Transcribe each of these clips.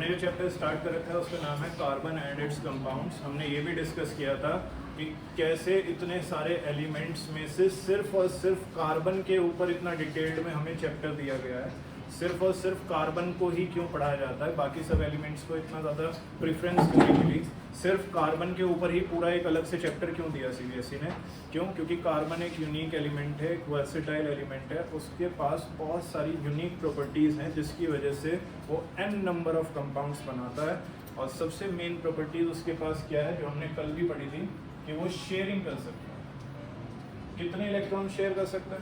हमने जो chapter start कर रखा है उसका नाम है कार्बन एंड इट्स कंपाउंड्स। हमने ये भी डिस्कस किया था कि कैसे इतने सारे एलिमेंट्स में से सिर्फ और सिर्फ कार्बन के ऊपर इतना डिटेल्ड में हमें चैप्टर दिया गया है। सिर्फ और सिर्फ कार्बन को ही क्यों पढ़ाया जाता है, बाकी सब एलिमेंट्स को इतना ज़्यादा प्रेफरेंस देने के लिए सिर्फ कार्बन के ऊपर ही पूरा एक अलग से चैप्टर क्यों दिया सीबीएसई ने? क्यों? क्योंकि कार्बन एक यूनिक एलिमेंट है, एक वर्सेटाइल एलिमेंट है, उसके पास बहुत सारी यूनिक प्रॉपर्टीज़ हैं जिसकी वजह से वो n नंबर ऑफ कंपाउंड्स बनाता है। और सबसे मेन प्रॉपर्टीज़ उसके पास क्या है, जो हमने कल भी पढ़ी थी, कि वो शेयरिंग कर सकता है। कितने इलेक्ट्रॉन शेयर कर सकता है?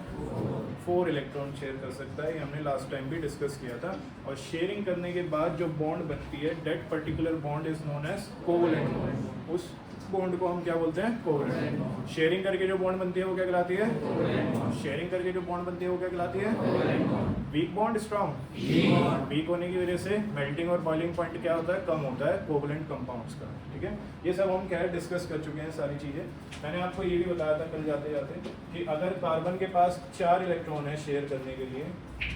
4 इलेक्ट्रॉन शेयर कर सकता है। ये हमने लास्ट टाइम भी डिस्कस किया था। और शेयरिंग करने के बाद जो बॉन्ड बनती है, that particular bond is known as covalent bond. उस बॉन्ड को हम क्या बोलते हैं? Covalent bond. शेयरिंग करके जो बॉन्ड बनती है वो क्या कहलाती है? शेयरिंग करके जो बॉन्ड बनती है वो क्या कहलाती है? Weak bond, strong. वीक होने की वजह से मेल्टिंग और बॉइलिंग पॉइंट क्या होता है? कम होता है कोवलेंट कंपाउंड्स का। ठीक है, ये सब हम क्या है डिस्कस कर चुके हैं सारी चीज़ें। मैंने आपको ये भी बताया था कल जाते जाते कि अगर कार्बन के पास 4 इलेक्ट्रॉन है शेयर करने के लिए,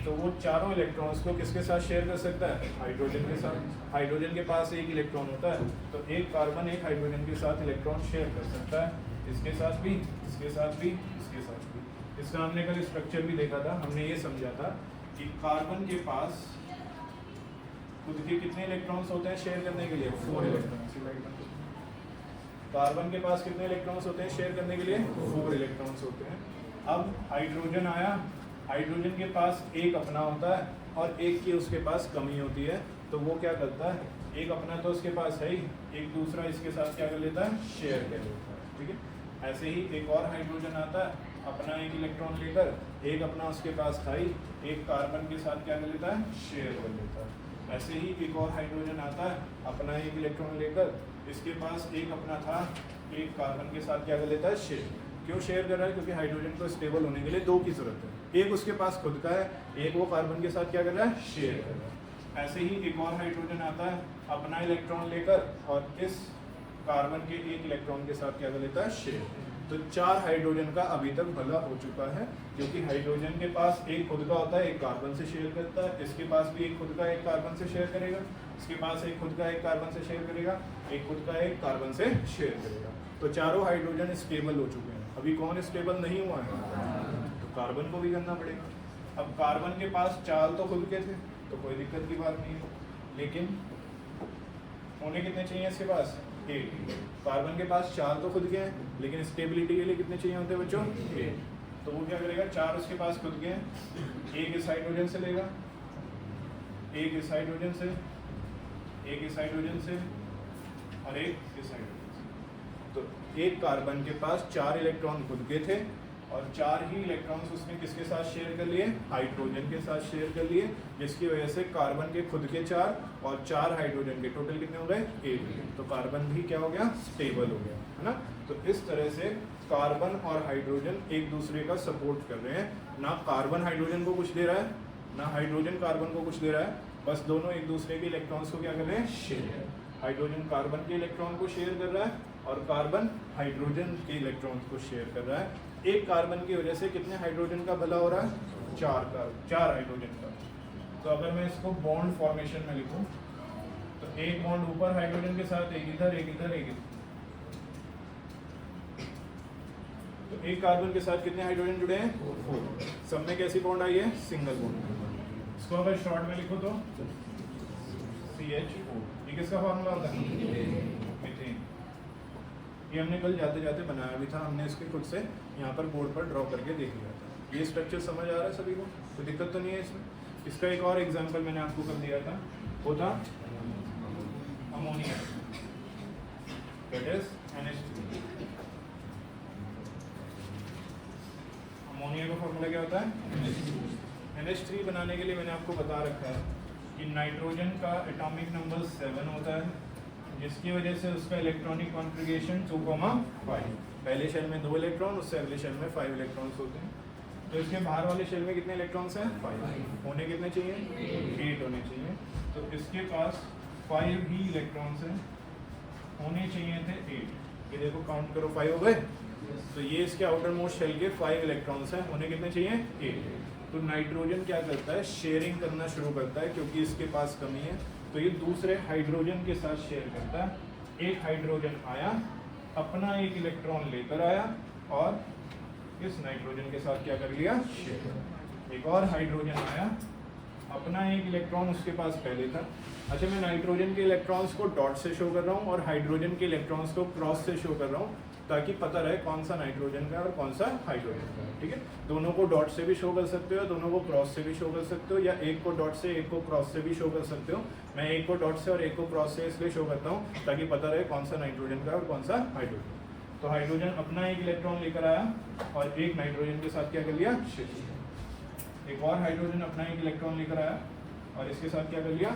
तो वो चारों इलेक्ट्रॉन्स को किसके साथ शेयर कर सकता है? हाइड्रोजन के साथ। हाइड्रोजन के पास एक इलेक्ट्रॉन होता है, तो एक कार्बन एक हाइड्रोजन के साथ इलेक्ट्रॉन शेयर कर सकता है। इसके साथ भी, इसके साथ भी, इसके साथ भी। इसका हमने कल स्ट्रक्चर भी देखा था। हमने ये समझा था कि कार्बन के पास खुद के कितने इलेक्ट्रॉन्स होते हैं शेयर करने के लिए? 4 इलेक्ट्रॉन्स। कार्बन के पास कितने इलेक्ट्रॉन्स होते हैं शेयर करने के लिए? 4 इलेक्ट्रॉन्स होते हैं। अब हाइड्रोजन आया, हाइड्रोजन के पास एक अपना होता है और एक की उसके पास कमी होती है, तो वो क्या करता है? एक अपना तो उसके पास है ही, एक दूसरा इसके साथ क्या कर लेता है? शेयर कर लेता है। ठीक है, ऐसे ही एक और हाइड्रोजन आता है अपना एक इलेक्ट्रॉन लेकर, एक अपना उसके पास था ही, एक कार्बन के साथ क्या कर लेता है? शेयर कर लेता है। ऐसे ही एक और हाइड्रोजन आता है अपना एक इलेक्ट्रॉन लेकर, इसके पास एक अपना था, एक कार्बन के साथ क्या कर लेता है? शेयर। क्यों शेयर कर रहा है? क्योंकि हाइड्रोजन को स्टेबल होने के लिए 2 की जरूरत है। एक उसके पास खुद का है, एक वो कार्बन के साथ क्या कर रहा है? शेयर कर रहा है। ऐसे ही एक और हाइड्रोजन आता है अपना इलेक्ट्रॉन लेकर और इस कार्बन के एक इलेक्ट्रॉन के साथ क्या कर लेता है? शेयर। तो 4 हाइड्रोजन का अभी तक भला हो चुका है, क्योंकि हाइड्रोजन के पास एक खुद का होता है, एक कार्बन से शेयर करता है। इसके पास भी एक खुद का एक कार्बन से शेयर करेगा, इसके पास एक खुद का एक कार्बन से शेयर करेगा, एक खुद का एक कार्बन से शेयर करेगा। तो चारों हाइड्रोजन स्टेबल हो चुके हैं। अभी कौन स्टेबल नहीं हुआ है? तो कार्बन को भी करना पड़ेगा। अब कार्बन के पास 4 तो खुद के थे, तो कोई दिक्कत की बात नहीं है, लेकिन होने कितने चाहिए इसके पास? 8। कार्बन के पास 4 तो खुद के हैं, लेकिन स्टेबिलिटी के लिए कितने चाहिए होते हैं बच्चों? 8। तो वो क्या करेगा? 4 उसके पास खुद के हैं, एक इस हाइड्रोजन से लेगा, एक इस हाइड्रोजन से, एक इस हाइड्रोजन से और एक इस हाइड्रोजन से। तो एक कार्बन के पास 4 इलेक्ट्रॉन खुद के थे और 4 ही इलेक्ट्रॉन्स उसने किसके साथ शेयर कर लिए? हाइड्रोजन के साथ शेयर कर लिए, जिसकी वजह से कार्बन के खुद के 4 और 4 हाइड्रोजन के टोटल कितने हो गए? 8। तो कार्बन भी क्या हो गया? स्टेबल हो गया, है ना। तो इस तरह से कार्बन और हाइड्रोजन एक दूसरे का सपोर्ट कर रहे हैं। ना कार्बन हाइड्रोजन को कुछ दे रहा है, ना हाइड्रोजन कार्बन को कुछ दे रहा है, बस दोनों एक दूसरे के इलेक्ट्रॉन्स को क्या कर रहे हैं? शेयर। हाइड्रोजन कार्बन के इलेक्ट्रॉन को शेयर कर रहा है और कार्बन हाइड्रोजन के इलेक्ट्रॉन्स को शेयर कर रहा है। एक कार्बन की वजह से कितने हाइड्रोजन का भला हो रहा है? 4 हाइड्रोजन का। तो अगर मैं इसको बॉन्ड फॉर्मेशन में लिखूं, तो एक बॉन्ड ऊपर हाइड्रोजन के साथ, एक इधर, एक इधर, एक इधर। तो एक कार्बन के साथ कितने हाइड्रोजन जुड़े हैं? 4। सब में कैसी बॉन्ड आई है? Single bond. इसको अगर शॉर्ट में लिखो तो CH4। ये किसका फॉर्मूला होता है? मीथेन। ये हमने कल जाते जाते बनाया भी था, हमने इसके खुद से यहाँ पर बोर्ड पर ड्रॉ करके देख लिया था। ये स्ट्रक्चर समझ आ रहा है सभी को? तो दिक्कत तो नहीं है इसमें। इसका एक और एग्जांपल मैंने आपको कर दिया था, वो था ammonia, that is NH3। Ammonia का फॉर्मूला क्या होता है? NH3 बनाने के लिए मैंने आपको बता रखा है कि नाइट्रोजन का एटॉमिक नंबर 7 होता है, जिसकी वजह से उसका इलेक्ट्रॉनिक कॉन्फ़िगरेशन 2,5। पहले शेल में 2 इलेक्ट्रॉन, उससे अगले शेल में 5 इलेक्ट्रॉन्स होते हैं। तो इसके बाहर वाले शेल में कितने इलेक्ट्रॉन्स हैं? 5। होने कितने चाहिए? 8 होने चाहिए। तो इसके पास 5 ही इलेक्ट्रॉन्स हैं, होने चाहिए थे 8। ये देखो काउंट करो, 5 हो गए। तो ये इसके आउटर मोस्ट शेल के 5 इलेक्ट्रॉन्स हैं, होने कितने चाहिए? 8। तो नाइट्रोजन क्या करता है? शेयरिंग करना शुरू करता है, क्योंकि इसके पास कमी है। तो ये दूसरे हाइड्रोजन के साथ शेयर करता है। एक हाइड्रोजन आया, अपना एक इलेक्ट्रॉन लेकर आया और इस नाइट्रोजन के साथ क्या कर लिया, शेयर। एक और हाइड्रोजन आया, अपना एक इलेक्ट्रॉन उसके पास पहले था। अच्छा, मैं नाइट्रोजन के इलेक्ट्रॉन्स को डॉट से शो कर रहा हूँ और हाइड्रोजन के इलेक्ट्रॉन्स को क्रॉस से शो कर रहा हूँ, ताकि पता रहे कौन सा नाइट्रोजन का और कौन सा हाइड्रोजन का है। ठीक है, दोनों को डॉट से भी शो कर सकते हो, दोनों को क्रॉस से भी शो कर सकते हो, या एक को डॉट से एक को क्रॉस से भी शो कर सकते हो। मैं एक को डॉट से और एक को क्रॉस से इसलिए शो करता हूँ ताकि पता रहे कौन सा नाइट्रोजन का और कौन सा हाइड्रोजन। तो हाइड्रोजन अपना एक इलेक्ट्रॉन लेकर आया और एक नाइट्रोजन के साथ क्या कर लिया, शेयर। एक और हाइड्रोजन अपना एक इलेक्ट्रॉन लेकर आया और इसके साथ क्या कर लिया,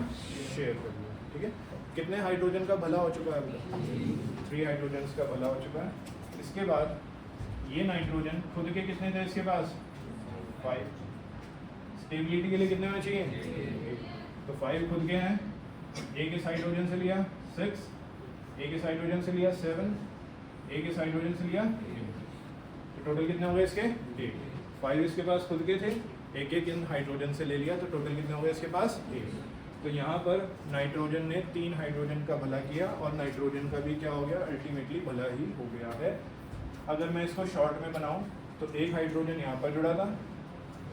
शेयर कर लिया। ठीक है, कितने हाइड्रोजन का भला हो चुका है अभी तक? 3 हाइड्रोजन का भला हो चुका है। इसके बाद ये नाइट्रोजन खुद के कितने थे इसके पास, 5। स्टेबिलिटी के लिए कितने होने चाहिए, तो 5 खुद के हैं। एक इस हाइड्रोजन से लिया 6, एक इस हाइड्रोजन से लिया 7, एक इस हाइड्रोजन से लिया 8। तो टोटल कितने हो गए इसके, 8। 5 इसके पास खुद के थे, एक एक इन हाइड्रोजन से ले लिया, तो टोटल कितने हो गए इसके पास, 8। तो यहाँ पर नाइट्रोजन ने 3 हाइड्रोजन का भला किया और नाइट्रोजन का भी क्या हो गया, अल्टीमेटली भला ही हो गया है। अगर मैं इसको शॉर्ट में बनाऊं तो एक हाइड्रोजन यहाँ पर जुड़ा था,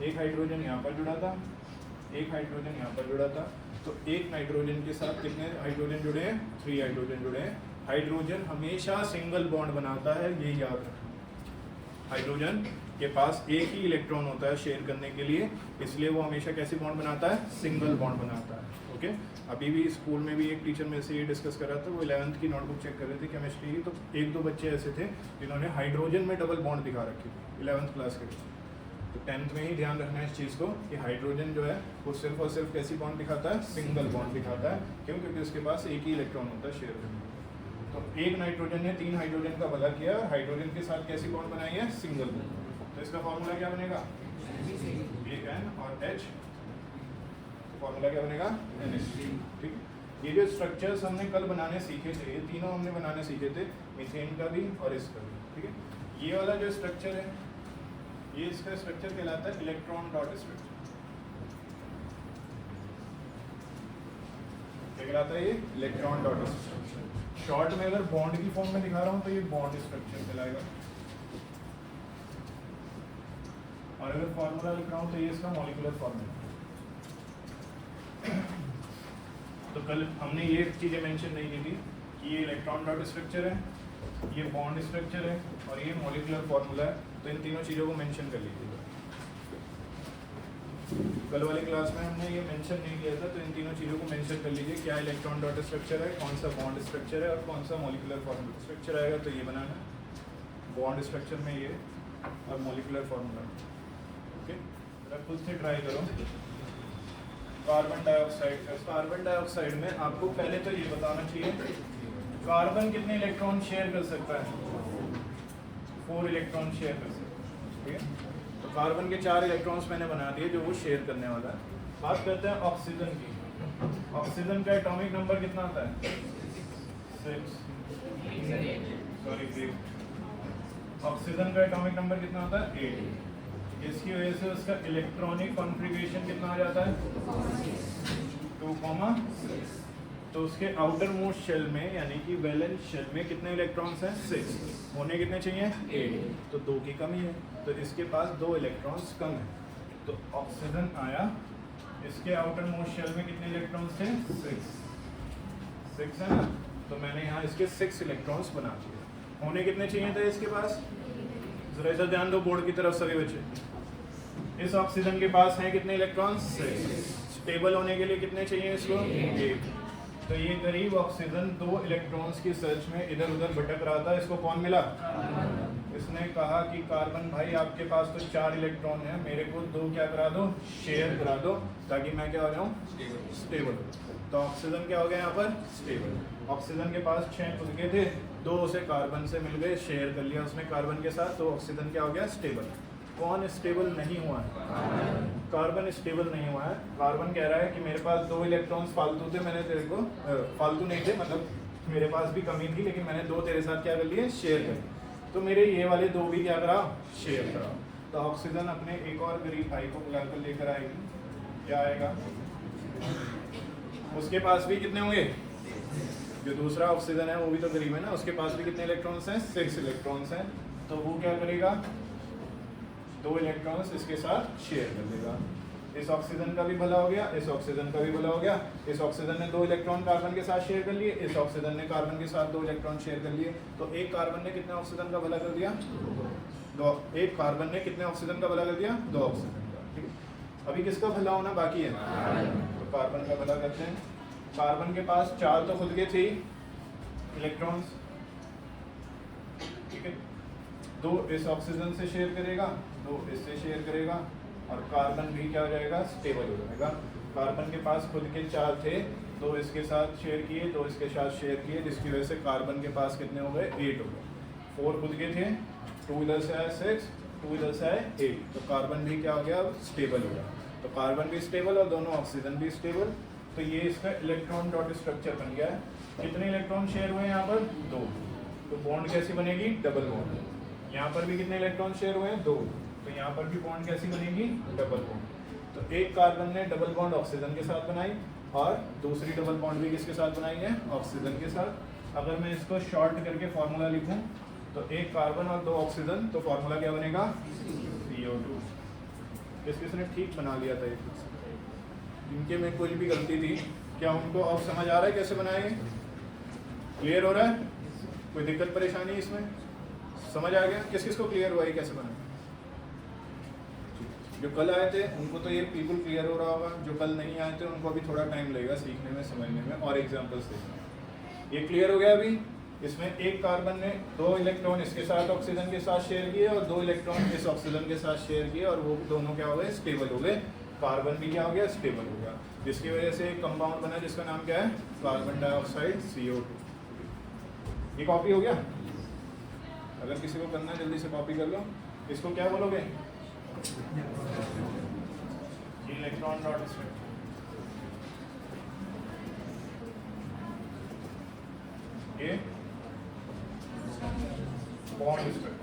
एक हाइड्रोजन यहाँ पर जुड़ा था, एक हाइड्रोजन यहाँ पर जुड़ा था। तो एक नाइट्रोजन के साथ कितने हाइड्रोजन जुड़े हैं, 3 हाइड्रोजन जुड़े हैं। हाइड्रोजन हमेशा सिंगल बॉन्ड बनाता है, ये याद रखना। हाइड्रोजन के पास एक ही इलेक्ट्रॉन होता है शेयर करने के लिए, इसलिए वो हमेशा कैसी बॉन्ड बनाता है, सिंगल बॉन्ड बनाता है। ओके, अभी भी स्कूल में भी एक टीचर मेरे से ये डिस्कस कर रहा था, वो 11th की नोटबुक चेक कर रहे थे केमिस्ट्री की, तो 1-2 बच्चे ऐसे थे जिन्होंने हाइड्रोजन में डबल बॉन्ड दिखा रखी थी 11th क्लास के। तो 10th में ही ध्यान रखना है इस चीज़ को कि हाइड्रोजन जो है वो सिर्फ और सिर्फ कैसी बॉन्ड दिखाता है, सिंगल बॉन्ड दिखाता है। क्यों, क्योंकि उसके पास एक ही इलेक्ट्रॉन होता है शेयर करने। तो एक नाइट्रोजन ने 3 हाइड्रोजन का भला किया, हाइड्रोजन के साथ कैसी बॉन्ड बनाई है, सिंगल बॉन्ड। तो इसका फॉर्मूला क्या बनेगा, N और H। फॉर्मूला क्या बनेगा, NH। ठीक, ये जो स्ट्रक्चर्स हमने कल बनाने सीखे थे, ये तीनों हमने बनाने सीखे थे, मीथेन का भी और इसका भी। ठीक है, ये वाला जो स्ट्रक्चर है, ये इसका स्ट्रक्चर कहलाता है इलेक्ट्रॉन डॉट स्ट्रक्चर। क्या कहलाता है ये, इलेक्ट्रॉन डॉट स्ट्रक्चर। शॉर्ट में अगर बॉन्ड की फॉर्म में दिखा रहा हूँ तो ये बॉन्ड स्ट्रक्चर कहलाएगा, और अगर फॉर्मूला लिख रहा हूँ तो ये इसका मॉलिक्यूलर फॉर्मूला। तो कल हमने ये चीज़ें मेंशन नहीं की थी कि ये इलेक्ट्रॉन डॉट स्ट्रक्चर है, ये बॉन्ड स्ट्रक्चर है और ये मॉलिक्यूलर फॉर्मूला है। तो इन तीनों चीज़ों को मेंशन कर लीजिएगा। कल वाली क्लास में हमने ये मेंशन नहीं किया था, तो इन तीनों चीज़ों को मेंशन कर लीजिए, क्या इलेक्ट्रॉन डॉट स्ट्रक्चर है, कौन सा बॉन्ड स्ट्रक्चर है और कौन सा मॉलिक्यूलर फॉर्मूला स्ट्रक्चर आएगा। तो ये बनाना है बॉन्ड स्ट्रक्चर में ये और मॉलिक्यूलर फॉर्मूला। ओके, जरा खुद से ट्राई करो। कार्बन डाइऑक्साइड, कार्बन डाइऑक्साइड में आपको पहले तो ये बताना चाहिए कार्बन कितने इलेक्ट्रॉन शेयर कर सकता है, 4 इलेक्ट्रॉन शेयर कर सकता है। ठीक है, तो कार्बन के 4 इलेक्ट्रॉन्स मैंने बना दिए जो वो शेयर करने वाला है। बात करते हैं ऑक्सीजन की। ऑक्सीजन का एटॉमिक नंबर कितना आता है, 6। सॉरी, ऑक्सीजन का एटॉमिक नंबर कितना आता है, 8। इसकी वजह से उसका इलेक्ट्रॉनिक कॉन्फ़िगरेशन कितना आ जाता है, 2,6। तो उसके आउटर मोस्ट शेल में यानी कि वैलेंस शेल में कितने इलेक्ट्रॉन्स हैं, 6। होने कितने चाहिए, 8। तो 2 की कमी है, तो इसके पास 2 इलेक्ट्रॉन्स कम है। तो ऑक्सीजन आया, इसके आउटर मोस्ट शेल में कितने इलेक्ट्रॉन्स थे, 6 है ना। तो मैंने यहाँ इसके 6 इलेक्ट्रॉन्स बना दिए। होने कितने चाहिए थे इसके पास, जरा इधर ध्यान दो बोर्ड की तरफ सभी बच्चे। इस ऑक्सीजन के पास हैं कितने इलेक्ट्रॉन्स, 6। स्टेबल होने के लिए कितने चाहिए इसको, 8। तो ये गरीब ऑक्सीजन 2 इलेक्ट्रॉन्स की सर्च में इधर उधर भटक रहा था। इसको कौन मिला, इसने कहा कि कार्बन भाई आपके पास तो 4 इलेक्ट्रॉन है, मेरे को 2 क्या करा दो, शेयर करा दो, ताकि मैं क्या हो जाऊँ, स्टेबल। तो ऑक्सीजन क्या हो गया यहाँ पर, स्टेबल। ऑक्सीजन के पास 6 खुद के थे, 2 उसे कार्बन से मिल गए, शेयर कर लिया उसने कार्बन के साथ, तो ऑक्सीजन क्या हो गया, स्टेबल। कौन स्टेबल नहीं हुआ है, कार्बन स्टेबल नहीं हुआ है। कार्बन कह रहा है कि मेरे पास 2 इलेक्ट्रॉन्स फालतू थे, मैंने तेरे को फालतू नहीं थे, मतलब मेरे पास भी कमी थी, लेकिन मैंने 2 तेरे साथ क्या कर लिए, शेयर कर। तो मेरे ये वाले 2 भी क्या करा, शेयर करा। तो ऑक्सीजन अपने एक और गरीब भाई को बुलाकर लेकर आएगी, क्या आएगा, उसके पास भी कितने होंगे, जो दूसरा ऑक्सीजन है वो भी तो करीब है ना, उसके पास भी कितने इलेक्ट्रॉन्स हैं, 6 इलेक्ट्रॉन्स हैं। तो वो क्या करेगा, 2 इलेक्ट्रॉन्स इसके साथ शेयर कर देगा। इस ऑक्सीजन का भी भला हो गया, इस ऑक्सीजन का भी भला हो गया। इस ऑक्सीजन ने 2 इलेक्ट्रॉन कार्बन के साथ शेयर कर लिए, इस ऑक्सीजन ने कार्बन के साथ 2 इलेक्ट्रॉन शेयर कर लिए। तो एक कार्बन ने कितने ऑक्सीजन का भला कर दिया, 2। एक कार्बन ने कितने ऑक्सीजन का भला कर दिया, 2 ऑक्सीजन का। ठीक है, अभी किसका भला होना बाकी है, तो कार्बन का भला करते हैं। कार्बन के पास 4 तो खुद के थे इलेक्ट्रॉन्स, ठीक है, 2 इस ऑक्सीजन से शेयर करेगा, 2 इससे शेयर करेगा, और कार्बन भी क्या हो जाएगा, स्टेबल हो जाएगा। कार्बन के पास खुद के 4 थे, 2 इसके साथ शेयर किए, 2 इसके साथ शेयर किए, जिसकी वजह से कार्बन के पास कितने हो गए, 8 हो गए। 4 खुद के थे, 2 इधर से आए 6, 2 इधर से आए 8, तो कार्बन भी क्या हो गया, स्टेबल हो गया। तो कार्बन भी स्टेबल और दोनों ऑक्सीजन भी स्टेबल। तो ये इसका इलेक्ट्रॉन डॉट स्ट्रक्चर बन गया है। कितने इलेक्ट्रॉन शेयर हुए यहाँ पर, 2। तो बॉन्ड कैसी बनेगी, डबल बॉन्ड। यहाँ पर भी कितने इलेक्ट्रॉन शेयर हुए हैं, 2। तो यहाँ पर भी बॉन्ड कैसी बनेगी, डबल बॉन्ड। तो एक कार्बन ने डबल बॉन्ड ऑक्सीजन के साथ बनाई, और दूसरी डबल बॉन्ड भी किसके साथ बनाई है, ऑक्सीजन के साथ। अगर मैं इसको शॉर्ट करके फॉर्मूला लिखूं, तो एक कार्बन और 2 ऑक्सीजन, तो फॉर्मूला क्या बनेगा, CO2। किसने ठीक बना लिया था ये, जिनके में कोई भी गलती थी, क्या उनको अब समझ आ रहा है कैसे बनाएंगे, क्लियर हो रहा है, कोई दिक्कत परेशानी इसमें, समझ आ गया किस किस को क्लियर हुआ है कैसे बनाए। जो कल आए थे उनको तो ये बिल्कुल क्लियर हो रहा होगा, जो कल नहीं आए थे उनको अभी थोड़ा टाइम लगेगा सीखने में, समझने में और एग्जाम्पल्स देखने में। ये क्लियर हो गया अभी। इसमें एक कार्बन ने 2 इलेक्ट्रॉन इसके साथ ऑक्सीजन के साथ शेयर किए, और 2 इलेक्ट्रॉन इस ऑक्सीजन के साथ शेयर किए, और वो दोनों क्या हो गए, स्टेबल हो गए। कार्बन भी क्या हो गया, स्टेबल हो गया, जिसकी वजह से एक कंपाउंड बना जिसका नाम क्या है, कार्बन डाइऑक्साइड, CO2। ये कॉपी हो गया, अगर किसी को करना है जल्दी से कॉपी कर लो। इसको क्या बोलोगे, इलेक्ट्रॉन डॉट स्ट्रक्चर। ये बॉन्ड स्ट्रक्चर,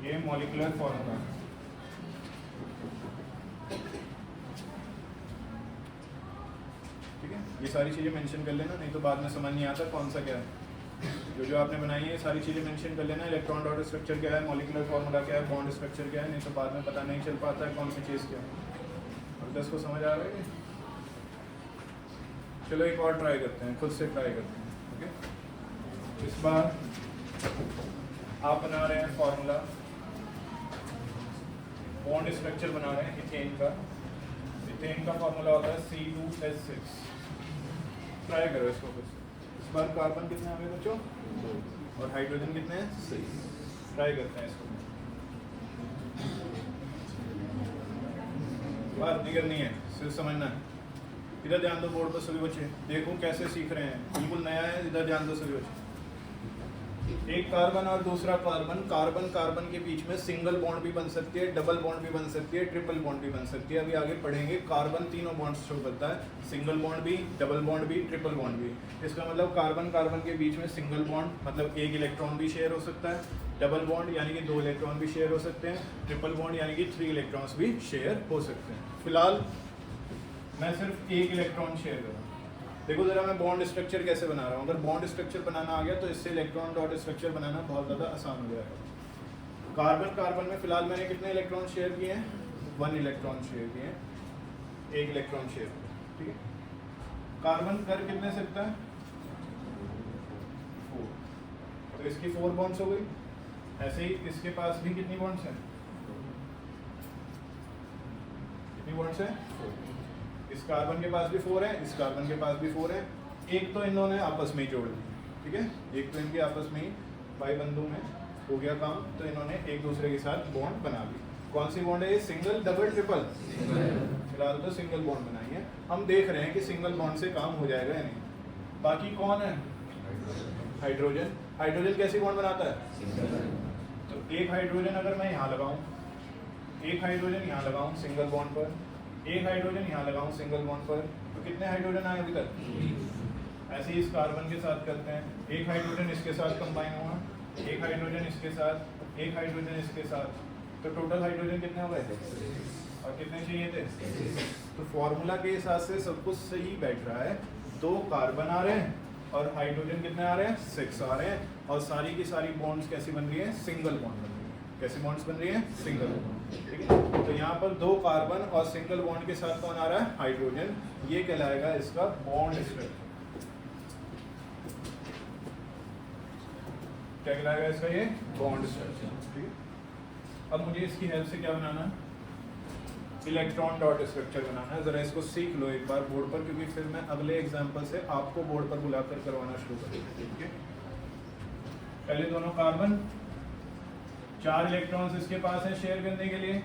ये मॉलिक्यूलर फॉर्मूला। ठीक है, ये सारी चीजें मेंशन कर लेना, नहीं तो बाद में समझ नहीं आता कौन सा क्या है। जो आपने बनाई है सारी चीजें मेंशन कर लेना, इलेक्ट्रॉन डॉट स्ट्रक्चर क्या है, मॉलिक्यूलर फॉर्मूला क्या है, बॉन्ड स्ट्रक्चर क्या है, नहीं तो बाद में पता नहीं चल पाता है कौन सी चीज़ क्या है। और 10 को समझ आ रहा है। चलो एक और ट्राई करते हैं, खुद से ट्राई करते हैं। ओके, इस बार आप बना रहे हैं फॉर्मूला, बॉन्ड स्ट्रक्चर बना रहे हैं इथेन का। इथेन का फॉर्मूला होता है C2H6। ट्राई करो इसको खुद से। इस बार कार्बन कितने आ गए बच्चों, 2, और हाइड्रोजन कितने हैं, 6। ट्राई करते हैं इसको, बात नहीं करनी है, सिर्फ समझना है। इधर ध्यान दो बोर्ड पर सभी बच्चे, देखो कैसे सीख रहे हैं, बिल्कुल नया है, इधर ध्यान दो सभी बच्चे। एक कार्बन और दूसरा कार्बन, कार्बन कार्बन के बीच में सिंगल बॉन्ड भी बन सकती है, डबल बॉन्ड भी बन सकती है, ट्रिपल बॉन्ड भी बन सकती है। अभी आगे पढ़ेंगे। कार्बन तीनों बॉन्ड्स शो करता है, सिंगल बॉन्ड भी, डबल बॉन्ड भी, ट्रिपल बॉन्ड भी। इसका मतलब कार्बन कार्बन के बीच में सिंगल बॉन्ड मतलब एक इलेक्ट्रॉन भी शेयर हो सकता है, डबल बॉन्ड यानी कि 2 इलेक्ट्रॉन भी शेयर हो सकते हैं, ट्रिपल बॉन्ड यानी कि 3 इलेक्ट्रॉन्स भी शेयर हो सकते हैं। फिलहाल मैं सिर्फ 1 इलेक्ट्रॉन शेयर करूँ। देखो जरा मैं बॉन्ड स्ट्रक्चर कैसे बना रहा हूँ। अगर बॉन्ड स्ट्रक्चर बनाना आ गया तो इससे इलेक्ट्रॉन डॉट स्ट्रक्चर बनाना बहुत ज़्यादा आसान हो जाएगा। कार्बन कार्बन में फिलहाल मैंने कितने इलेक्ट्रॉन शेयर किए हैं, 1 इलेक्ट्रॉन शेयर किए हैं, 1 इलेक्ट्रॉन शेयर, ठीक है। कार्बन कर कितने सकता है, 4, तो इसकी 4 बॉन्ड्स हो गई। ऐसे ही इसके पास भी कितनी बॉन्ड्स हैं, कितनी बॉन्ड्स हैं, 4। इस कार्बन के पास भी 4 है, इस कार्बन के पास भी 4 है। एक तो इन्होंने आपस में ही जोड़ दी, ठीक है, एक तो इनके आपस में ही भाई बंधु में हो गया काम, तो इन्होंने एक दूसरे के साथ बॉन्ड बना ली। कौन सी बॉन्ड है ये, सिंगल, डबल, ट्रिपल? फिलहाल तो सिंगल बॉन्ड बनाई है। हम देख रहे हैं कि सिंगल बॉन्ड से काम हो जाएगा या नहीं। बाकी कौन है, हाइड्रोजन। हाइड्रोजन कैसी बॉन्ड बनाता है, तो एक हाइड्रोजन अगर मैं यहाँ लगाऊं, एक हाइड्रोजन यहाँ लगाऊं सिंगल बॉन्ड पर, एक हाइड्रोजन यहाँ लगाऊं सिंगल बॉन्ड पर, तो कितने हाइड्रोजन आए अभी तक। ऐसे ही इस कार्बन के साथ करते हैं, एक हाइड्रोजन इसके साथ कंबाइन हुआ, एक हाइड्रोजन इसके साथ, एक हाइड्रोजन इसके साथ, तो टोटल हाइड्रोजन कितने हो गए। और कितने चाहिए थे? तो फॉर्मूला के हिसाब से सब कुछ सही बैठ रहा है। 2 कार्बन आ रहे हैं और हाइड्रोजन कितने आ रहे हैं? 6 आ रहे हैं। और सारी की सारी बॉन्ड्स कैसी बन रही है? सिंगल बॉन्ड बन रही है। कैसी बॉन्ड्स बन रही है? Single bond. ठीक है, तो यहाँ पर 2 कार्बन और सिंगल बॉन्ड के साथ कौन आ रहा है? हाइड्रोजन। ये कहलाएगा इसका बॉन्ड स्ट्रक्चर। क्या कहलाएगा इसका? ये बॉन्ड स्ट्रक्चर। ठीक है, अब मुझे इसकी हेल्प से क्या बनाना है? इलेक्ट्रॉन डॉट स्ट्रक्चर बनाना है। जरा इसको सीख लो एक बार बोर्ड पर, क्योंकि फिर मैं अगले एग्जांपल से आपको बोर्ड पर बुलाकर करवाना शुरू करूंगा। ठीक है, पहले दोनों कार्बन, 4 इलेक्ट्रॉन्स इसके पास हैं शेयर करने के लिए,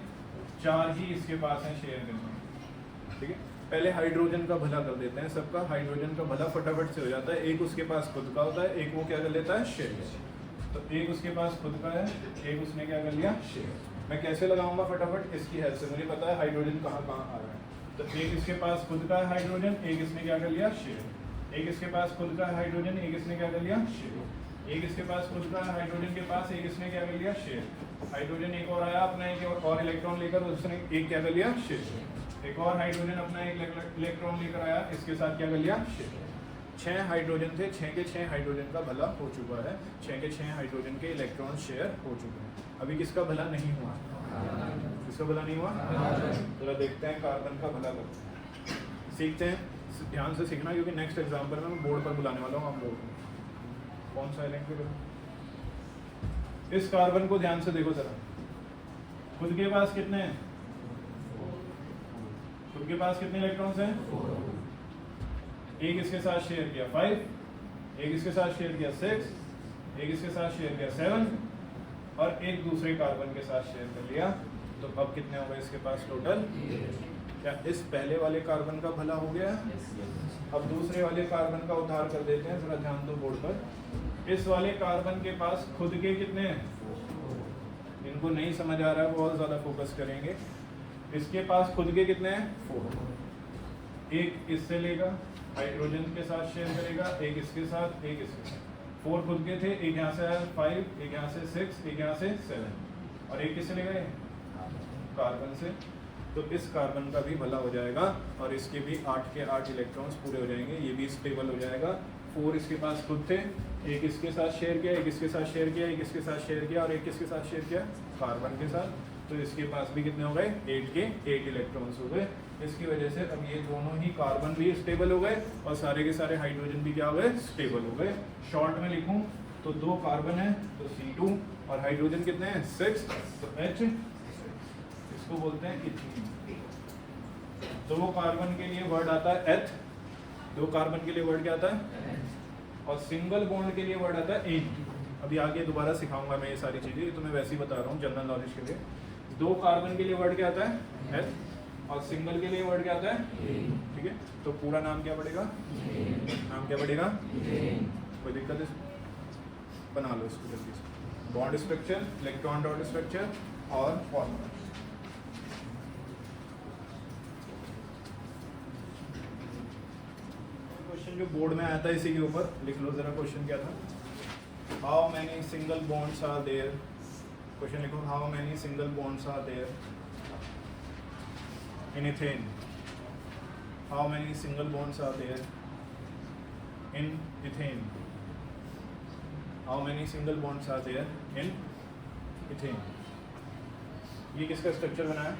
4 ही इसके पास हैं शेयर करने के लिए। ठीक है, पहले हाइड्रोजन का भला कर देते हैं सबका। हाइड्रोजन का भला फटाफट से हो जाता है। एक उसके पास खुद का होता है, एक वो क्या कर लेता है? शेयर। तो एक उसके पास खुद का है, एक उसने क्या कर लिया? शेयर। मैं कैसे लगाऊंगा फटाफट? इसकी हेल्प से। मुझे पता है हाइड्रोजन कहाँ कहाँ आ रहा है। तो एक इसके पास खुद का है हाइड्रोजन, एक इसने क्या कर लिया? शेयर। एक इसके पास खुद का है हाइड्रोजन, एक इसने क्या कर लिया? शेयर। एक इसके पास खुद का है हाइड्रोजन के पास, एक इसने क्या कर लिया? शेयर। हाइड्रोजन एक और आया अपना एक और इलेक्ट्रॉन लेकर, उसने एक क्या कर लिया? शेयर। एक और हाइड्रोजन अपना एक इलेक्ट्रॉन लेकर आया, इसके साथ क्या कर लिया? शेयर। 6 हाइड्रोजन थे, 6 के 6 हाइड्रोजन का भला हो चुका है। 6 के 6 हाइड्रोजन के इलेक्ट्रॉन शेयर हो चुके हैं। अभी किसका भला नहीं हुआ? किसका भला नहीं हुआ? जरा देखते हैं कार्बन का भला करते हैं, सीखते हैं। ध्यान से सीखना, क्योंकि नेक्स्ट एग्जाम्पल में मैं बोर्ड पर बुलाने वाला हूँ आप लोगों को। कौन सा इलेक्ट्रॉन? इस कार्बन को ध्यान से देखो जरा। खुद के पास कितने हैं? खुद के पास कितने इलेक्ट्रॉन्स हैं? 4। एक इसके साथ शेयर किया 5, एक इसके साथ शेयर किया 6, एक इसके साथ शेयर किया 7 और एक दूसरे कार्बन के साथ शेयर कर लिया। तो अब कितने हो गए इसके पास टोटल? क्या इस पहले वाले कार्बन का भला हो गया? अब दूसरे वाले कार्बन का उद्धार कर देते हैं। जरा ध्यान दो बोर्ड पर। इस वाले कार्बन के पास खुद के कितने हैं? इनको नहीं समझ आ रहा है, बहुत ज़्यादा फोकस करेंगे। इसके पास खुद के कितने हैं? 4। एक इससे लेगा, हाइड्रोजन के साथ शेयर करेगा, एक इसके साथ, एक इसके साथ। 4 खुद के थे, एक यहाँ से आया 5, एक यहाँ से 6, एक यहाँ से 7 और एक किससे लेगा? कार्बन से। तो इस कार्बन का भी भला हो जाएगा और इसके भी 8 के 8 इलेक्ट्रॉन्स पूरे हो जाएंगे। ये भी स्टेबल हो जाएगा। 4 इसके पास खुद थे, एक इसके साथ शेयर किया, एक इसके साथ शेयर किया, एक इसके साथ शेयर किया और एक किसके साथ शेयर किया? कार्बन के साथ। तो इसके पास भी कितने हो गए? 8 के 8 इलेक्ट्रॉन्स हो गए। इसकी वजह से अब ये दोनों ही कार्बन भी स्टेबल हो गए और सारे के सारे हाइड्रोजन भी क्या हो गए? स्टेबल हो गए। शॉर्ट में लिखूं तो 2 कार्बन है तो C2 और हाइड्रोजन कितने हैं? 6, तो H। इसको बोलते हैं इथीन। 2 कार्बन के लिए वर्ड आता है एथ, 2 कार्बन के लिए वर्ड क्या आता है? और सिंगल बॉन्ड के लिए वर्ड आता है एन। अभी आगे दोबारा सिखाऊंगा मैं ये सारी चीज़ें, ये तो मैं वैसे ही बता रहा हूँ जनरल नॉलेज के लिए। 2 कार्बन के लिए वर्ड क्या आता है? एथ और सिंगल के लिए वर्ड क्या आता है? ठीक है, तो पूरा नाम क्या पड़ेगा? नाम क्या पड़ेगा? कोई दिक्कत है? बना लो इसको जल्दी से। Bond structure, electron dot structure और फॉर्मूला। क्वेश्चन जो बोर्ड में आया था इसी के ऊपर लिख लो जरा। क्वेश्चन क्या था? How many single bonds are there? Question लिखो, how many single bonds are there in ethane? How many single bonds are there in ethane? How many single bonds are there in ethane? ये किसका structure बनाया?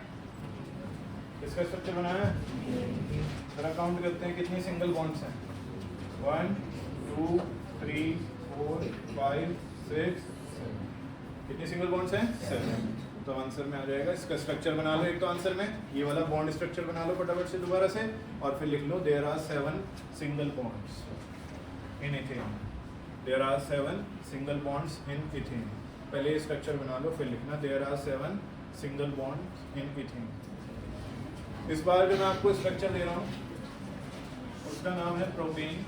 किसका structure बनाया? जरा count करते हैं कितनी सिंगल बॉन्ड्स हैं। 1 2 3 4 5 6 7। कितनी सिंगल बॉन्ड्स हैं? 7। तो आंसर में आ जाएगा। इसका स्ट्रक्चर बना लो एक तो आंसर में, ये वाला बॉन्ड स्ट्रक्चर बना लो फटाफट से दोबारा से और फिर लिख लो there are 7 single bonds in ethane. There are 7 single bonds in ethane. पहले स्ट्रक्चर बना लो फिर लिखना there are 7 single bonds in ethane. इस बार जो मैं आपको स्ट्रक्चर दे रहा हूँ उसका नाम है प्रोपेन।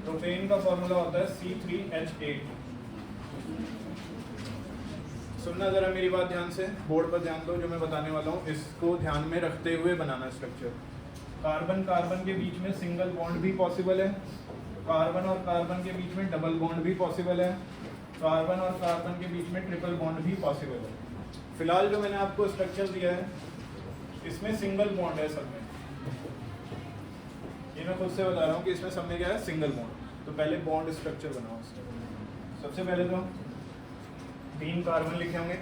प्रोपेन का फॉर्मूला होता है C3H8। सुनना जरा मेरी बात ध्यान से, बोर्ड पर ध्यान दो। जो मैं बताने वाला हूँ इसको ध्यान में रखते हुए बनाना स्ट्रक्चर। कार्बन कार्बन के बीच में सिंगल बॉन्ड भी पॉसिबल है, कार्बन और कार्बन के बीच में डबल बॉन्ड भी पॉसिबल है, कार्बन और कार्बन के बीच में ट्रिपल बॉन्ड भी पॉसिबल है। फिलहाल जो मैंने आपको स्ट्रक्चर दिया है इसमें सिंगल बॉन्ड है सब में, ये मैं खुद से बता रहा हूँ कि इसमें सब में क्या है, सिंगल बॉन्ड। तो पहले बॉन्ड स्ट्रक्चर बनाओ इसका। सबसे पहले तो 3 कार्बन लिखे होंगे,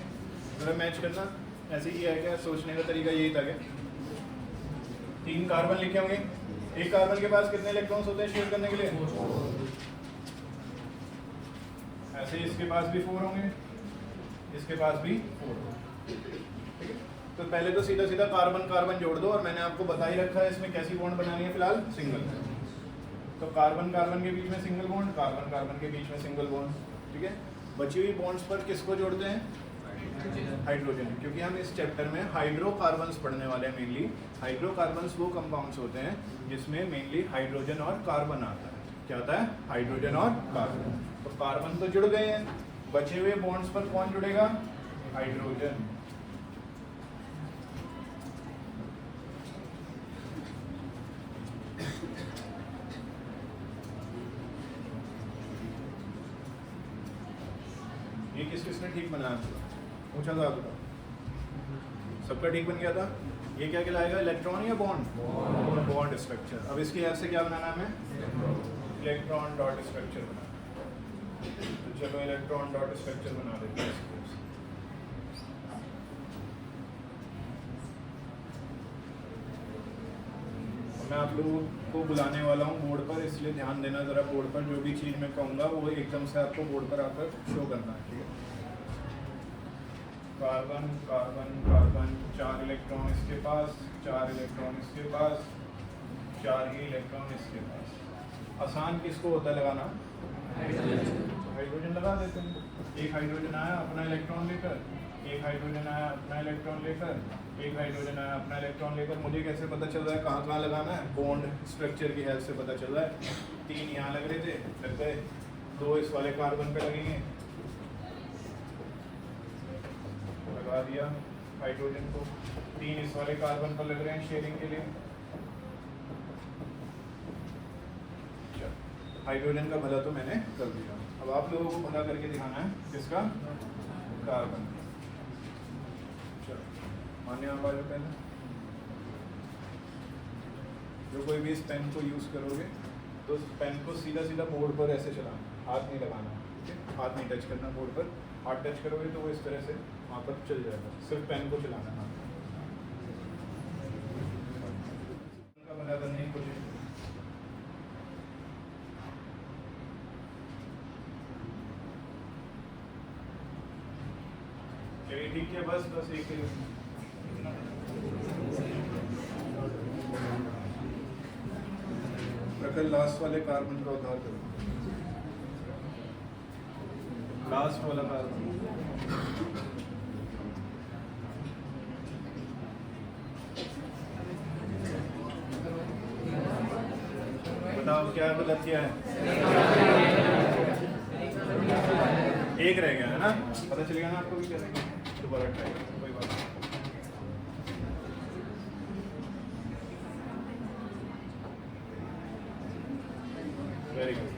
थोड़ा मैच करना, ऐसे ही है क्या, सोचने का तरीका यही था क्या। 3 कार्बन लिखे होंगे, एक कार्बन के पास कितने इलेक्ट्रॉन्स होते हैं शेयर करने के लिए, ऐसे ही इसके पास भी 4 होंगे, इसके पास भी 4 होंगे, ठीक है। तो पहले तो सीधा सीधा कार्बन कार्बन जोड़ दो, और मैंने आपको बता ही रखा है इसमें कैसी बॉन्ड बनानी है, फिलहाल सिंगल। तो कार्बन कार्बन के बीच में सिंगल बॉन्ड, कार्बन कार्बन के बीच में सिंगल बॉन्ड, ठीक है। बची हुई बॉन्ड्स पर किसको जोड़ते हैं, हाइड्रोजन, क्योंकि हम इस चैप्टर में हाइड्रोकार्बन्स पढ़ने वाले हैं मेनली। हाइड्रोकार्बन्स वो कंपाउंड्स होते हैं जिसमें मेनली हाइड्रोजन और कार्बन आता है। क्या आता है, हाइड्रोजन और कार्बन। तो कार्बन तो जुड़ गए हैं, बचे हुए बॉन्ड्स पर कौन जुड़ेगा, हाइड्रोजन। ये किस किसने ठीक बनाया, पूछा था आपका, सबका ठीक बन गया था। ये क्या कहलाएगा, इलेक्ट्रॉन या बॉन्ड, बॉन्ड स्ट्रक्चर। अब इसकी हेल्प से क्या बनाना है हमें, इलेक्ट्रॉन डॉट स्ट्रक्चर बनाना। तो चलो इलेक्ट्रॉन डॉट स्ट्रक्चर बना देते हैं इसकी। मैं आप लोगों को बुलाने वाला हूँ बोर्ड पर, इसलिए ध्यान देना ज़रा बोर्ड पर। जो भी चीज़ मैं कहूँगा वो एकदम से आपको बोर्ड पर आकर शो करना है, ठीक है। कार्बन कार्बन कार्बन, 4 इलेक्ट्रॉन इसके पास, 4 इलेक्ट्रॉन इसके पास, 4 ही इलेक्ट्रॉन इसके पास। आसान किसको होता है लगाना, हाइड्रोजन लगा देते हैं। एक हाइड्रोजन आया अपना इलेक्ट्रॉन लेकर, एक हाइड्रोजन आया अपना इलेक्ट्रॉन लेकर, एक हाइड्रोजन आया अपना इलेक्ट्रॉन लेकर। मुझे कैसे पता चल रहा है कहाँ कहाँ लगाना है, बॉन्ड स्ट्रक्चर की हेल्प से पता चल रहा है। 3 यहाँ लग रहे थे, लग गए, 2 इस वाले कार्बन पे लगेंगे, लगा दिया हाइड्रोजन को। 3 इस वाले कार्बन पर लग रहे हैं शेयरिंग के लिए। हाइड्रोजन का भला तो मैंने कर दिया, अब आप लोगों को भला करके दिखाना है किसका, कार्बन। चलो मान्य आप आ जाओ। पहले जो कोई भी इस पेन को यूज़ करोगे तो पेन को सीधा सीधा बोर्ड पर ऐसे चलाना, हाथ नहीं लगाना, ठीक है, हाथ नहीं टच करना बोर्ड पर। हाथ टच करोगे तो वो इस तरह से वहाँ पर चल जाएगा, सिर्फ पेन को चलाना है। उनका भला करने की कोशिश। चलिए ठीक है, बस एक प्रखर लास्ट वाले कार्बन का उद्धार करो, लास्ट वाला कार्बन। बताओ क्या गलत किया है, एक रह गया है ना, पता चलेगा ना आपको भी क्या रहेगा, दोबारा ट्राई करो, कोई बात नहीं। वेरी गुड,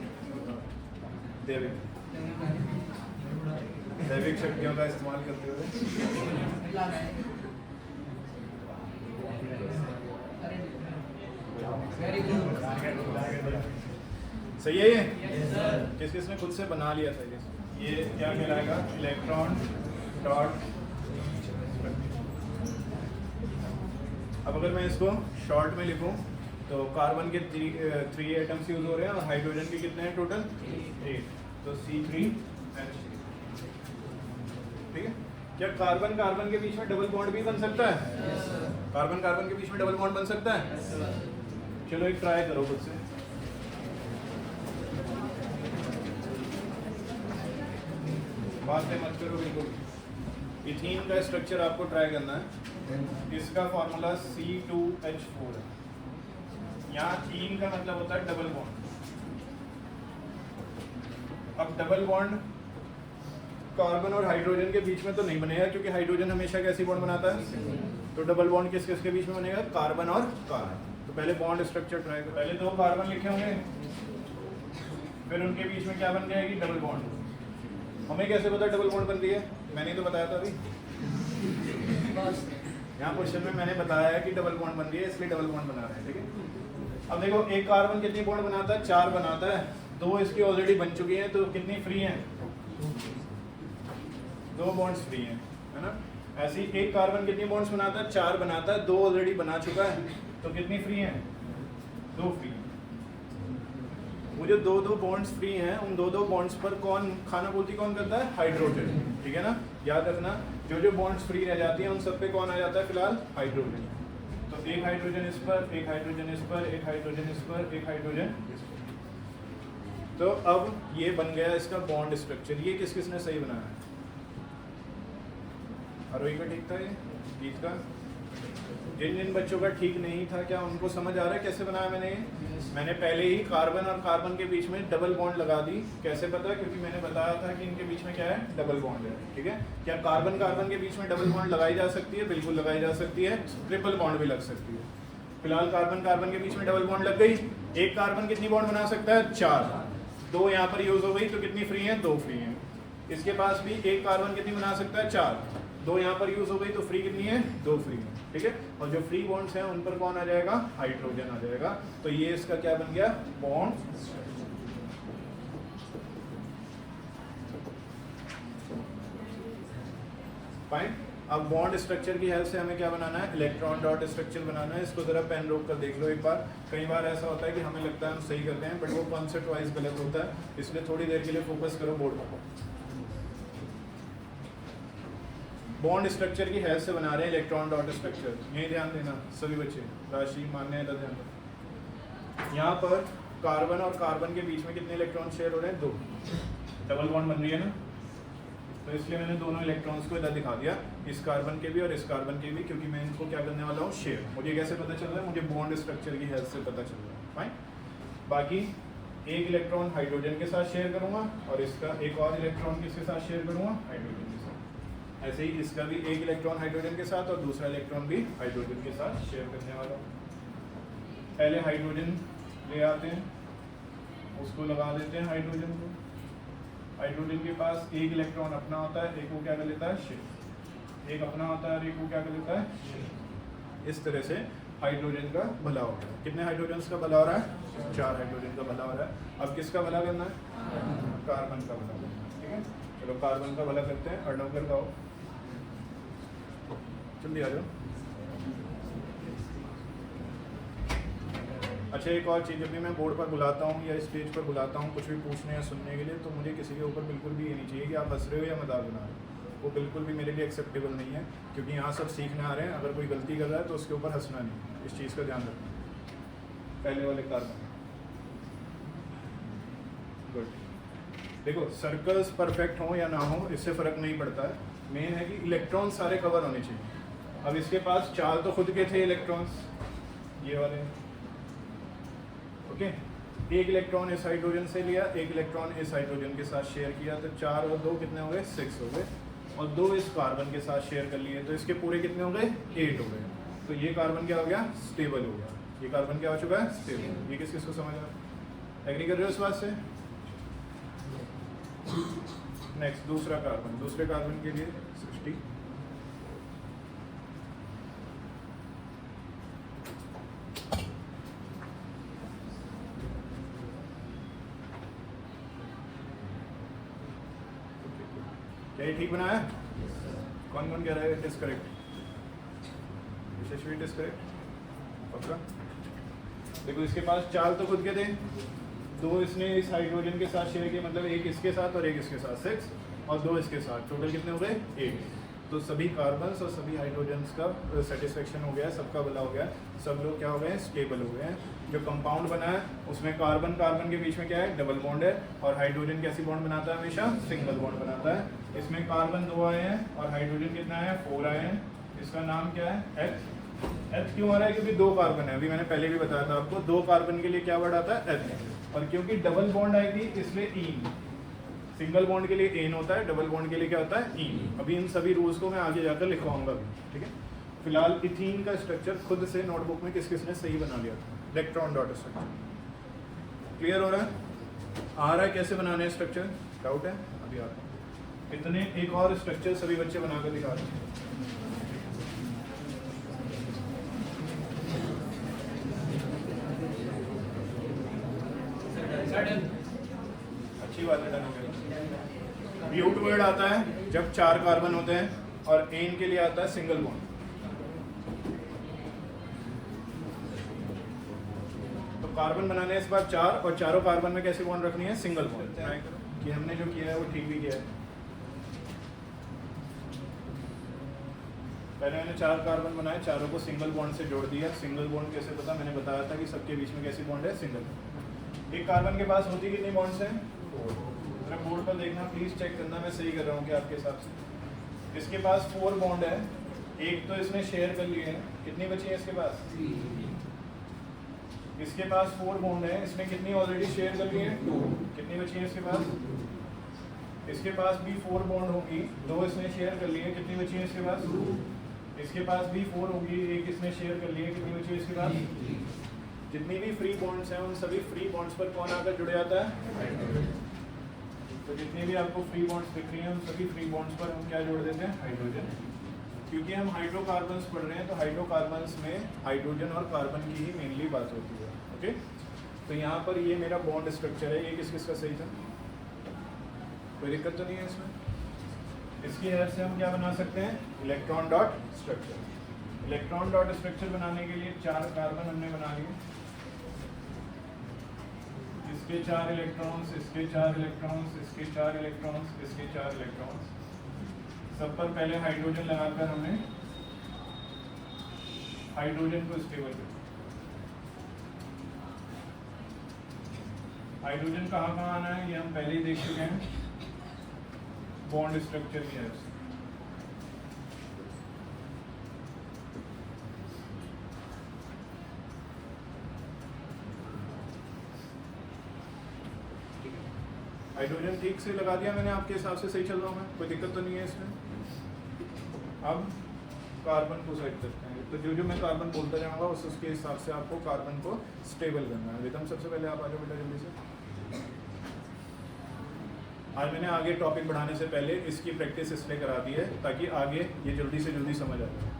दैविक दैविक शक्तियों का इस्तेमाल करते हुए सही है। ये किस किसने खुद से बना लिया था, ये क्या कहलाएगा, इलेक्ट्रॉन डॉट। अब अगर मैं इसको शॉर्ट में लिखूं तो कार्बन के 3 एटम्स यूज हो रहे हैं और हाइड्रोजन के कितने हैं टोटल, 8। तो C3H3, ठीक है। क्या कार्बन कार्बन के बीच में डबल बॉन्ड भी बन सकता है, कार्बन कार्बन के बीच में डबल बॉन्ड बन सकता है। चलो एक ट्राई करो खुद से। बातें मत करो बिल्कुल। इथीन का स्ट्रक्चर आपको ट्राई करना है। इसका फॉर्मूला C2H4 है। यहाँ 3 का मतलब होता है डबल बॉन्ड। अब डबल बॉन्ड कार्बन और हाइड्रोजन के बीच में तो नहीं बनेगा, क्योंकि हाइड्रोजन हमेशा कैसी बॉन्ड बनाता है। तो डबल बॉन्ड किस किसके बीच में बनेगा, कार्बन और कार्बन। तो पहले बॉन्ड स्ट्रक्चर ट्राई करो। पहले 2 कार्बन लिखे होंगे, फिर उनके बीच में क्या बन जाएगी, डबल बॉन्ड। हमें कैसे पता डबल बॉन्ड बन रही है, मैंने तो बताया था अभी। यहाँ क्वेश्चन में मैंने बताया है कि डबल बॉन्ड बन रही है, इसलिए डबल बॉन्ड बना रहे हैं, ठीक है। अब देखो एक कार्बन कितनी बॉन्ड बनाता है, 4 बनाता है, 2 इसकी ऑलरेडी बन चुकी हैं, तो कितनी फ्री हैं, 2 बॉन्ड्स फ्री हैं, है ना। ऐसे ही एक कार्बन कितनी बॉन्ड्स बनाता है, 4 बनाता है, 2 ऑलरेडी बना चुका है, तो कितनी फ्री हैं, 2 फ्री। वो जो 2 बॉन्ड्स फ्री हैं, उन 2 बॉन्ड्स पर कौन खानापूर्ति कौन करता है, हाइड्रोजन, ठीक है ना। याद रखना जो बॉन्ड्स फ्री रह जाती हैं उन सब पे कौन आ जाता है, फिलहाल हाइड्रोजन। तो एक हाइड्रोजन इस पर, एक हाइड्रोजन इस पर, एक हाइड्रोजन इस पर, एक हाइड्रोजन इस पर। तो अब ये बन गया इसका बॉन्ड स्ट्रक्चर। ये किस किसने सही बनाया है, आरोही का ठीक था, ये गीत का। जिन जिन बच्चों का ठीक नहीं था, क्या उनको समझ आ रहा है कैसे बनाया मैंने ये? मैंने पहले ही कार्बन और कार्बन के बीच में डबल बॉन्ड लगा दी। कैसे पता? क्योंकि मैंने बताया था कि इनके बीच में क्या है, डबल बॉन्ड है, ठीक है। क्या कार्बन कार्बन के बीच में डबल बॉन्ड लगाई जा सकती है? बिल्कुल लगाई जा सकती है, ट्रिपल बॉन्ड भी लग सकती है। फिलहाल कार्बन कार्बन के बीच में डबल बॉन्ड लग गई। एक कार्बन कितनी बॉन्ड बना सकता है, 4। 2 यहाँ पर यूज हो गई, तो कितनी फ्री है, 2 फ्री है। इसके पास भी एक कार्बन कितनी बना सकता है, 4। 2 यहाँ पर यूज हो गई, तो फ्री कितनी है, 2 फ्री है, ठीक है। और जो फ्री बॉन्ड्स हैं उन पर कौन आ जाएगा, हाइड्रोजन आ जाएगा। तो ये इसका क्या बन गया, बॉन्ड। फाइन। अब बॉन्ड स्ट्रक्चर की हेल्प से हमें क्या बनाना है, इलेक्ट्रॉन डॉट स्ट्रक्चर बनाना है। इसको जरा पेन रोक कर देख लो एक बार। कई बार ऐसा होता है कि हमें लगता है हम सही करते हैं, बट वो कॉन्सेप्ट वाइज गलत होता है, इसलिए थोड़ी देर के लिए फोकस करो बोर्ड पर। बॉन्ड स्ट्रक्चर की हेल्प से बना रहे हैं इलेक्ट्रॉन डॉट स्ट्रक्चर। यही ध्यान देना सभी बच्चे, राशि मान्य है, ध्यान दो। यहाँ पर कार्बन और कार्बन के बीच में कितने इलेक्ट्रॉन शेयर हो रहे हैं, 2। डबल बॉन्ड बन रही है ना, तो इसलिए मैंने दोनों इलेक्ट्रॉन्स को इधर दिखा दिया, इस कार्बन के भी और इस कार्बन के भी, क्योंकि मैं इनको क्या करने वाला हूँ, शेयर। मुझे कैसे पता चल रहा है, मुझे बॉन्ड स्ट्रक्चर की हेल्प से पता चल रहा है। फाइन। बाकी एक इलेक्ट्रॉन हाइड्रोजन के साथ शेयर करूँगा, और इसका एक और इलेक्ट्रॉन किसके साथ शेयर करूँगा, हाइड्रोजन के साथ। ऐसे ही इसका भी एक इलेक्ट्रॉन हाइड्रोजन के साथ और दूसरा इलेक्ट्रॉन भी हाइड्रोजन के साथ शेयर करने वाला हूँ। पहले हाइड्रोजन ले आते हैं, उसको लगा देते हैं हाइड्रोजन को। हाइड्रोजन के पास एक इलेक्ट्रॉन अपना होता है, एक वो क्या कर लेता है, शेयर। एक अपना होता है और एक वो क्या कर लेता है, शेयर। इस तरह से हाइड्रोजन का भला हो रहा है। कितने हाइड्रोजन का भला हो रहा है, 4 हाइड्रोजन का भला हो रहा है। अब किसका भला करना है, कार्बन का भला करना है, ठीक है। चलो कार्बन का भला करते हैं। अर्नव कर पाओ, जल्दी आ जाओ। अच्छा, एक और चीज़, जब भी मैं बोर्ड पर बुलाता हूँ या स्टेज पर बुलाता हूँ कुछ भी पूछने या सुनने के लिए, तो मुझे किसी के ऊपर बिल्कुल भी ये नहीं चाहिए कि आप हंस रहे हो या मजाक बना रहे हो। वो बिल्कुल भी मेरे लिए एक्सेप्टेबल नहीं है, क्योंकि यहाँ सब सीखने आ रहे हैं। अगर कोई गलती कर रहा है तो उसके ऊपर हंसना नहीं, इस चीज़ का ध्यान रखना। पहले वाले कार्बन, गुड। देखो सर्कल्स परफेक्ट हो या ना हो इससे फ़र्क नहीं पड़ता है, मेन है कि इलेक्ट्रॉन सारे कवर होने चाहिए। अब इसके पास 4 तो खुद के थे इलेक्ट्रॉन्स, ये वाले, ओके। एक इलेक्ट्रॉन इस हाइड्रोजन से लिया, एक इलेक्ट्रॉन इस हाइड्रोजन के साथ शेयर किया, तो 4 और 2 कितने हो गए, 6 हो गए। और 2 इस कार्बन के साथ शेयर कर लिए, तो इसके पूरे कितने हो गए, 8 हो गए। तो ये कार्बन क्या हो गया, स्टेबल हो गया। ये कार्बन क्या हो चुका है, स्टेबल। ये किस किस को समझ आ, एग्री कर रहे हो इस बात से? नेक्स्ट दूसरा कार्बन, दूसरे कार्बन के लिए 60। क्या ये ठीक बनाया? कौन कौन कह रहा है it is correct? Yashasvi, it is correct, पक्का? देखो इसके पास 4 तो खुद के थे, 2 इसने इस हाइड्रोजन के साथ शेयर किए, मतलब एक इसके साथ और एक इसके साथ, 6, और 2 इसके साथ, टोटल कितने हो गए, 8। तो सभी कार्बन्स और सभी हाइड्रोजन्स का सेटिस्फेक्शन हो गया, सबका भला हो गया, सब लोग क्या हो गए, स्टेबल हो गए हैं। जो कंपाउंड बना है उसमें कार्बन कार्बन के बीच में क्या है, डबल बॉन्ड है, और हाइड्रोजन कैसी बॉन्ड बनाता है, हमेशा सिंगल बॉन्ड बनाता है। इसमें कार्बन 2 आए हैं और हाइड्रोजन कितना है, 4 आए हैं। इसका नाम क्या है, एच। एच क्यों आ रहा है, क्योंकि 2 कार्बन है। अभी मैंने पहले भी बताया था आपको, 2 कार्बन के लिए क्या वर्ड आता है, एच। और क्योंकि डबल बॉन्ड आएगी इसलिए ईन। सिंगल बॉन्ड के लिए एन होता है, डबल बॉन्ड के लिए क्या होता है, ईन। अभी इन सभी रूल्स को मैं आगे जाकर लिखवाऊंगा, ठीक है। फिलहाल इथीन का स्ट्रक्चर खुद से नोटबुक में किस किसने सही बना लिया था, इलेक्ट्रॉन डॉट स्ट्रक्चर। क्लियर हो रहा है, आ रहा है कैसे बनाने स्ट्रक्चर? डाउट है? अभी आ रहा है। इतने एक और स्ट्रक्चर सभी बच्चे बनाकर दिखा रहे हैं। अच्छी बात है, डन हो गया। ब्यूट वर्ड आता है जब 4 कार्बन होते हैं, और एन के लिए आता है सिंगल बॉन्ड। तो कार्बन बनाने इस बार 4, और चारों कार्बन में कैसे बॉन्ड रखनी है? Single bond. कि हमने जो किया है वो ठीक भी किया है। पहले मैंने 4 कार्बन बनाए, चारों को सिंगल बॉन्ड से जोड़ दिया। सिंगल बॉन्ड कैसे पता? मैंने बताया था कि सबके बीच में कैसी बॉन्ड है? सिंगल। एक कार्बन के पास होती कितनी बॉन्ड्स हैं? जरा बोर्ड पर देखना, प्लीज चेक करना मैं सही कर रहा हूँ क्या आपके हिसाब से। इसके पास 4 बॉन्ड है, एक तो इसने शेयर कर लिए हैं, कितनी बची है इसके पास? इसके पास 4 बॉन्ड है, इसने कितनी ऑलरेडी शेयर कर ली है? 2। कितनी बची है इसके पास? इसके पास भी 4 बॉन्ड होगी, 2 इसने शेयर कर लिए, कितनी बची है इसके पास? 2। इसके पास भी 4 होगी, एक इसने शेयर कर लिए, कितनी बची है इसके पास? 3। जितनी भी फ्री बॉन्ड्स हैं उन सभी फ्री बॉन्ड्स पर कौन आकर जुड़ जाता है? तो जितनी भी आपको फ्री बॉन्ड्स दिख रही हैं उन सभी फ्री बॉन्ड्स पर हम क्या जोड़ देते हैं? हाइड्रोजन। क्योंकि हम हाइड्रोकार्बन्स पढ़ रहे हैं तो हाइड्रोकार्बन्स में हाइड्रोजन और कार्बन की ही मेनली बात होती है। ओके, तो यहाँ पर ये मेरा बॉन्ड स्ट्रक्चर है, ये किस किस का सही था? कोई दिक्कत तो नहीं है इसमें? इसकी हेल्प से हम क्या बना सकते हैं? Electron dot structure. Electron dot structure बनाने के लिए 4 कार्बन हमने बना लिए, इसके 4 इलेक्ट्रॉन्स, इसके 4 इलेक्ट्रॉन्स, इसके 4 इलेक्ट्रॉन्स, इसके 4 इलेक्ट्रॉन्स। सब पर पहले हाइड्रोजन लगाकर हमने हाइड्रोजन को स्टेबल किया। हाइड्रोजन कहाँ कहाँ आना है ये हम पहले ही देख चुके हैं, बॉन्ड स्ट्रक्चर की हेल्प से। हाइड्रोजन ठीक से लगा दिया मैंने, आपके हिसाब से सही चल रहा हूँ मैं? कोई दिक्कत तो नहीं है इसमें? अब कार्बन को सेट करते हैं, तो जो जो मैं कार्बन बोलता जाऊँगा उसके हिसाब से आपको कार्बन को स्टेबल करना है। रिदम सबसे पहले आप आ जाओ बेटा जल्दी से। आज मैंने आगे टॉपिक बढ़ाने से पहले इसकी प्रैक्टिस इसलिए करा दी है ताकि आगे ये जल्दी से जल्दी समझ आ जाए।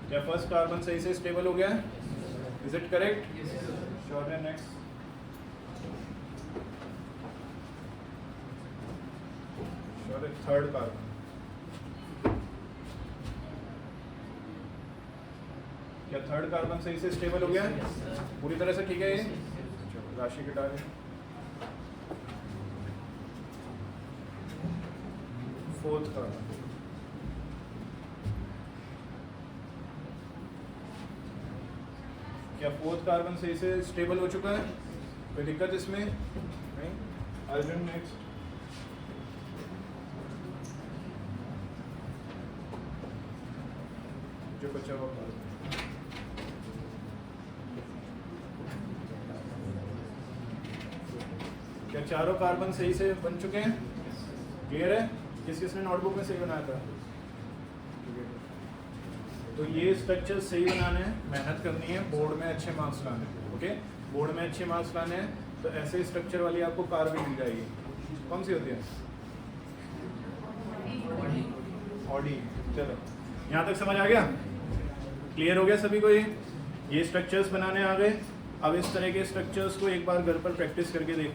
क्या फर्स्ट कार्बन सही से स्टेबल हो गया है? Is it correct? श्योर है? Next third carbon. क्या थर्ड कार्बन सही से स्टेबल हो गया है? पूरी तरह से ठीक है ये? राशि घटा दें। फोर्थ कार्बन, क्या फोर्थ कार्बन सही से स्टेबल हो चुका है? कोई दिक्कत इसमें नहीं? अर्जुन नेक्स्ट। जो बचा हुआ कार्बन, क्या चारों कार्बन सही से बन चुके हैं? क्लियर है? किस किसने नोटबुक में सही बनाया था? तो ये स्ट्रक्चर सही बनाने हैं, मेहनत करनी है, बोर्ड में अच्छे मार्क्स लाने हैं। ओके, बोर्ड में अच्छे मार्क्स लाने हैं तो ऐसे स्ट्रक्चर वाली आपको कार भी मिल जाएगी। कौन सी होती है? ऑडी। चलो यहाँ तक समझ आ गया? क्लियर हो गया सभी को? ये स्ट्रक्चर्स बनाने आ गए। अब इस तरह के स्ट्रक्चर्स को एक बार घर पर प्रैक्टिस करके देखना।